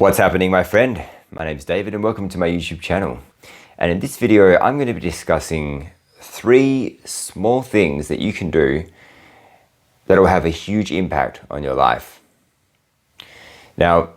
What's happening, my friend? My name's David and welcome to my YouTube channel. And in this video, I'm going to be discussing 3 small things that you can do that will have a huge impact on your life. Now,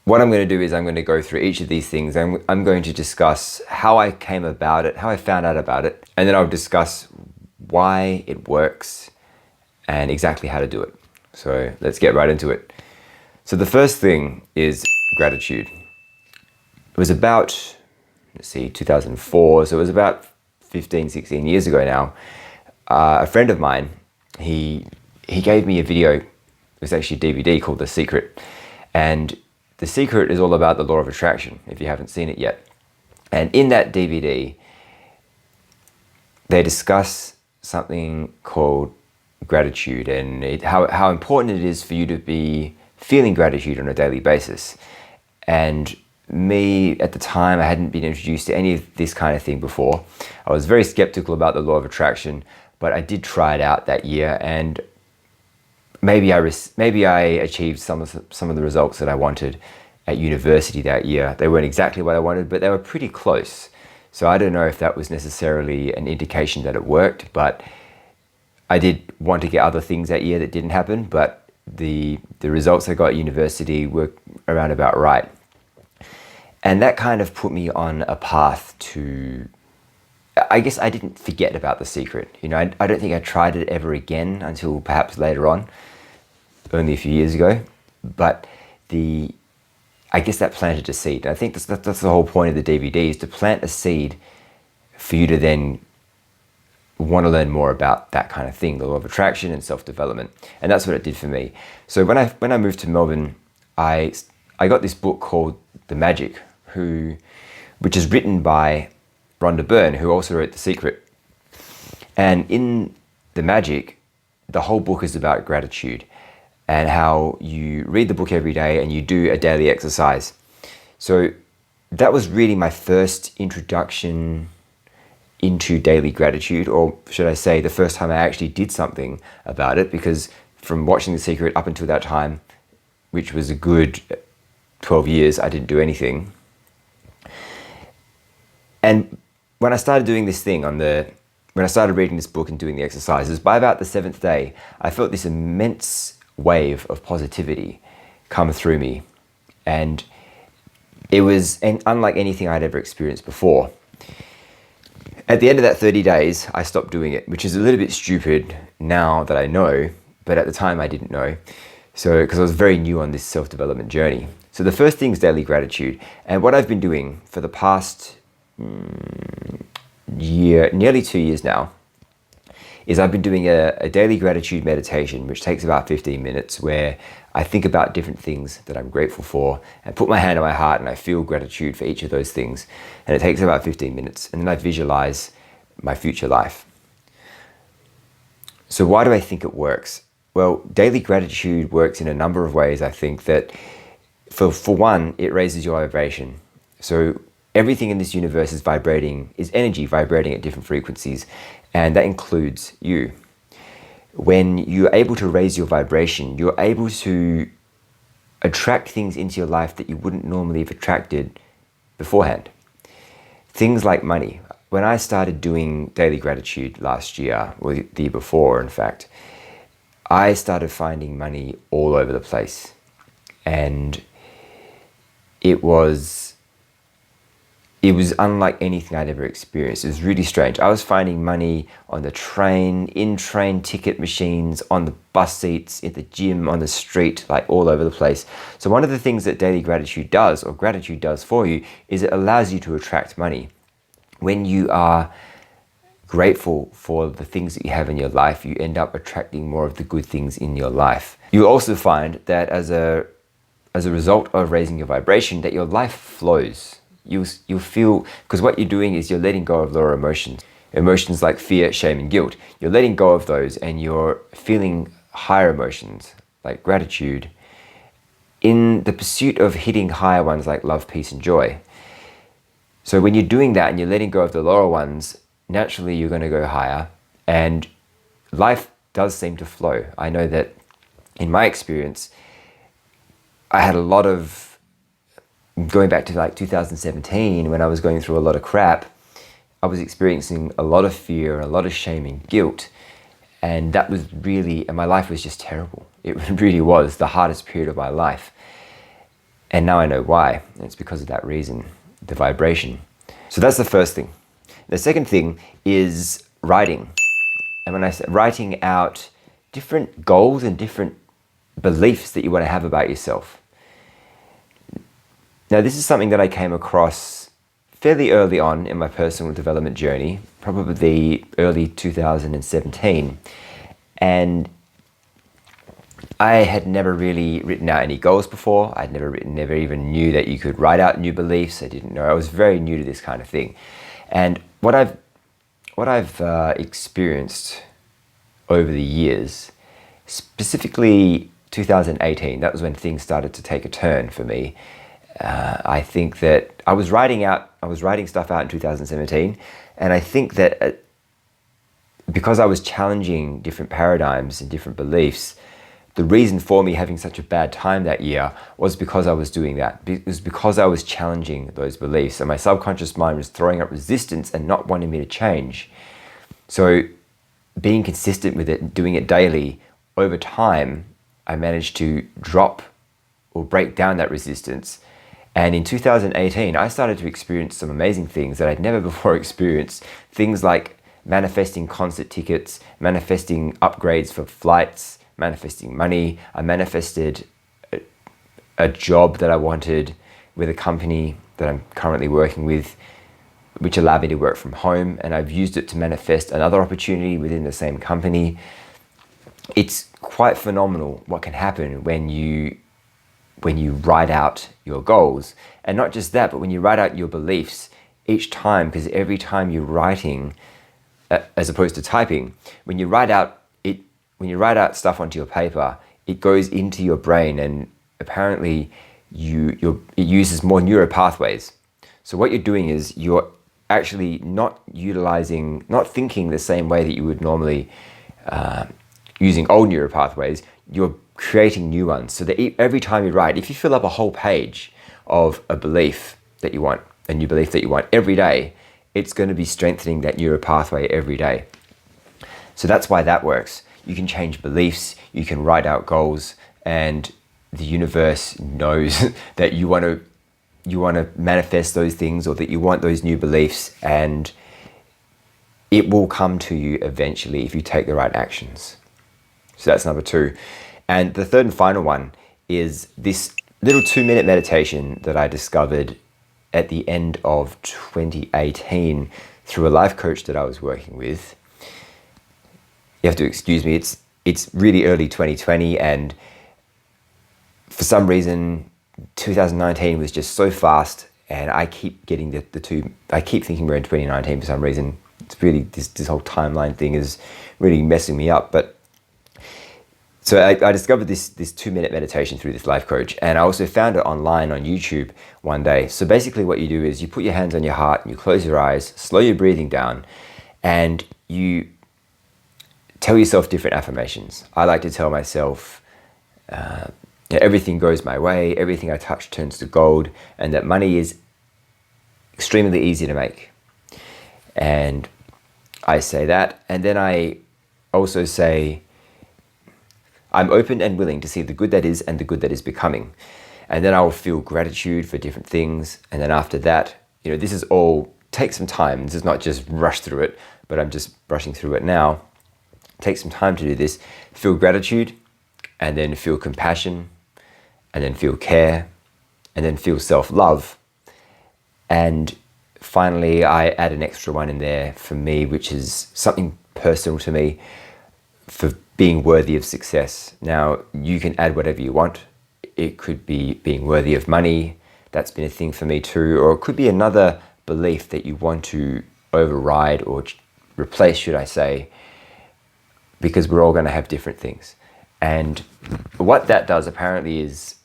what I'm going to do is I'm going to go through each of these things and I'm going to discuss how I came about it, how I found out about it, and then I'll discuss why it works and exactly how to do it. So let's get right into it. So the first thing is gratitude. It was about, 2004, so it was about 15, 16 years ago now. A friend of mine, he gave me a video. It was actually a DVD called The Secret. And The Secret is all about the law of attraction, if you haven't seen it yet. And in that DVD, they discuss something called gratitude and how important it is for you to be feeling gratitude on a daily basis. And me, at the time, I hadn't been introduced to any of this kind of thing before. I was very skeptical about the law of attraction, but I did try it out that year, and maybe I achieved some of the results that I wanted at university that year. They weren't exactly what I wanted, but they were pretty close. So I don't know if that was necessarily an indication that it worked, but I did want to get other things that year that didn't happen, but the results I got at university were around about right. And that kind of put me on a path to, I guess I didn't forget about The Secret. You know, I don't think I tried it ever again until perhaps later on, only a few years ago. But I guess that planted a seed. I think that's the whole point of the DVD, is to plant a seed for you to then want to learn more about that kind of thing, the law of attraction and self-development. And that's what it did for me. So when I moved to Melbourne, I got this book called The Magic, which is written by Rhonda Byrne, who also wrote The Secret. And in The Magic, the whole book is about gratitude and how you read the book every day and you do a daily exercise. So that was really my first introduction into daily gratitude, or should I say the first time I actually did something about it, because from watching The Secret up until that time, which was a good 12 years, I didn't do anything. And when I started doing this thing when I started reading this book and doing the exercises, by about the 7th day, I felt this immense wave of positivity come through me. And it was unlike anything I'd ever experienced before. At the end of that 30 days, I stopped doing it, which is a little bit stupid now that I know, but at the time I didn't know. So, because I was very new on this self-development journey. So the first thing is daily gratitude. And what I've been doing for the past year, nearly 2 years now, is I've been doing a daily gratitude meditation, which takes about 15 minutes, where I think about different things that I'm grateful for and put my hand on my heart and I feel gratitude for each of those things. And it takes about 15 minutes. And then I visualize my future life. So why do I think it works? Well, daily gratitude works in a number of ways. I think that for one, it raises your vibration. So everything in this universe is energy vibrating at different frequencies. And that includes you. When you're able to raise your vibration, you're able to attract things into your life that you wouldn't normally have attracted beforehand. Things like money. When I started doing daily gratitude last year, or the year before, in fact, I started finding money all over the place. And it was unlike anything I'd ever experienced. It was really strange. I was finding money on the train, in train ticket machines, on the bus seats, at the gym, on the street, like all over the place. So one of the things that daily gratitude does, or gratitude does for you, is it allows you to attract money. When you are grateful for the things that you have in your life, you end up attracting more of the good things in your life. You'll also find that as a result of raising your vibration, that your life flows. You'll feel, because what you're doing is you're letting go of lower emotions. Emotions like fear, shame, and guilt. You're letting go of those and you're feeling higher emotions like gratitude in the pursuit of hitting higher ones like love, peace, and joy. So when you're doing that and you're letting go of the lower ones, naturally you're going to go higher and life does seem to flow. I know that in my experience, I had a lot of, going back to like 2017, when I was going through a lot of crap, I was experiencing a lot of fear, a lot of shame and guilt. And that was really, and my life was just terrible. It really was the hardest period of my life. And now I know why. And it's because of that reason, the vibration. So that's the first thing. The second thing is writing. And when I say writing out different goals and different beliefs that you want to have about yourself. Now, this is something that I came across fairly early on in my personal development journey, probably early 2017. And I had never really written out any goals before. I'd never even knew that you could write out new beliefs. I didn't know. I was very new to this kind of thing. And what I've experienced over the years, specifically 2018, that was when things started to take a turn for me. I think that I was writing stuff out in 2017, and I think that because I was challenging different paradigms and different beliefs, the reason for me having such a bad time that year was because I was doing that. It was because I was challenging those beliefs, and my subconscious mind was throwing up resistance and not wanting me to change. So being consistent with it, doing it daily, over time, I managed to drop or break down that resistance. And in 2018, I started to experience some amazing things that I'd never before experienced. Things like manifesting concert tickets, manifesting upgrades for flights, manifesting money. I manifested a job that I wanted with a company that I'm currently working with, which allowed me to work from home. And I've used it to manifest another opportunity within the same company. It's quite phenomenal what can happen when you write out your goals. And not just that, but when you write out your beliefs each time, because every time you're writing, as opposed to typing, when you write out stuff onto your paper, it goes into your brain, and apparently it uses more neural pathways. So what you're doing is you're actually not thinking the same way that you would normally using old neural pathways. You're creating new ones. So that every time you write, if you fill up a whole page of a belief that you want, a new belief that you want every day, it's going to be strengthening that neural pathway every day. So that's why that works. You can change beliefs, you can write out goals, and the universe knows that you want to manifest those things, or that you want those new beliefs, and it will come to you eventually if you take the right actions. So that's number 2. And the third and final one is this little 2-minute meditation that I discovered at the end of 2018 through a life coach that I was working with. You have to excuse me, it's really early 2020, and for some reason 2019 was just so fast, and I keep getting I keep thinking we're in 2019 for some reason. It's really, this whole timeline thing is really messing me up. But so I discovered this 2-minute meditation through this life coach, and I also found it online on YouTube one day. So basically what you do is you put your hands on your heart, and you close your eyes, slow your breathing down, and you tell yourself different affirmations. I like to tell myself, everything goes my way, everything I touch turns to gold, and that money is extremely easy to make. And I say that, and then I also say, I'm open and willing to see the good that is and the good that is becoming. And then I will feel gratitude for different things. And then after that, this is all, take some time. This is not just rush through it, but I'm just brushing through it now. Take some time to do this. Feel gratitude, and then feel compassion, and then feel care, and then feel self-love. And finally, I add an extra one in there for me, which is something personal to me, for being worthy of success. Now, you can add whatever you want. It could be being worthy of money. That's been a thing for me too. Or it could be another belief that you want to override or replace, should I say, because we're all going to have different things. And what that does apparently is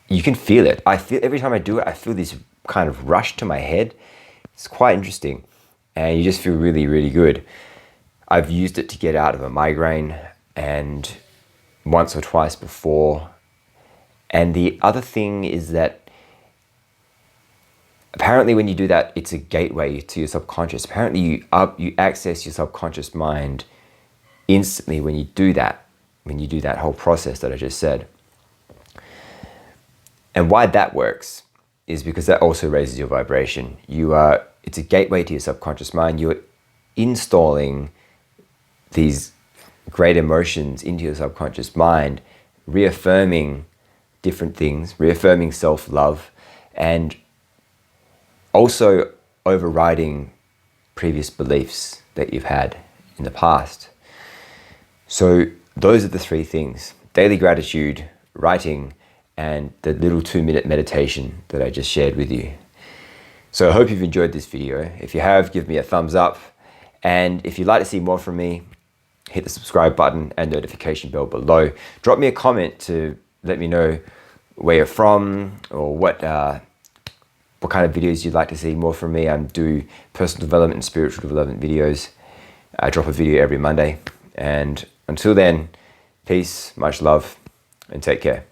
you can feel it. I feel every time I do it, I feel this kind of rush to my head. It's quite interesting. And you just feel really, really good. I've used it to get out of a migraine, and once or twice before. And the other thing is that apparently when you do that, it's a gateway to your subconscious. Apparently you access your subconscious mind instantly when you do that whole process that I just said. And why that works is because that also raises your vibration. It's a gateway to your subconscious mind. You're installing these great emotions into your subconscious mind, reaffirming different things, reaffirming self-love, and also overriding previous beliefs that you've had in the past. So those are the three things: daily gratitude, writing, and the little 2-minute meditation that I just shared with you. So I hope you've enjoyed this video. If you have, give me a thumbs up. And if you'd like to see more from me, hit the subscribe button and notification bell below. Drop me a comment to let me know where you're from or what kind of videos you'd like to see more from me. I do personal development and spiritual development videos. I drop a video every Monday. And until then, peace, much love, and take care.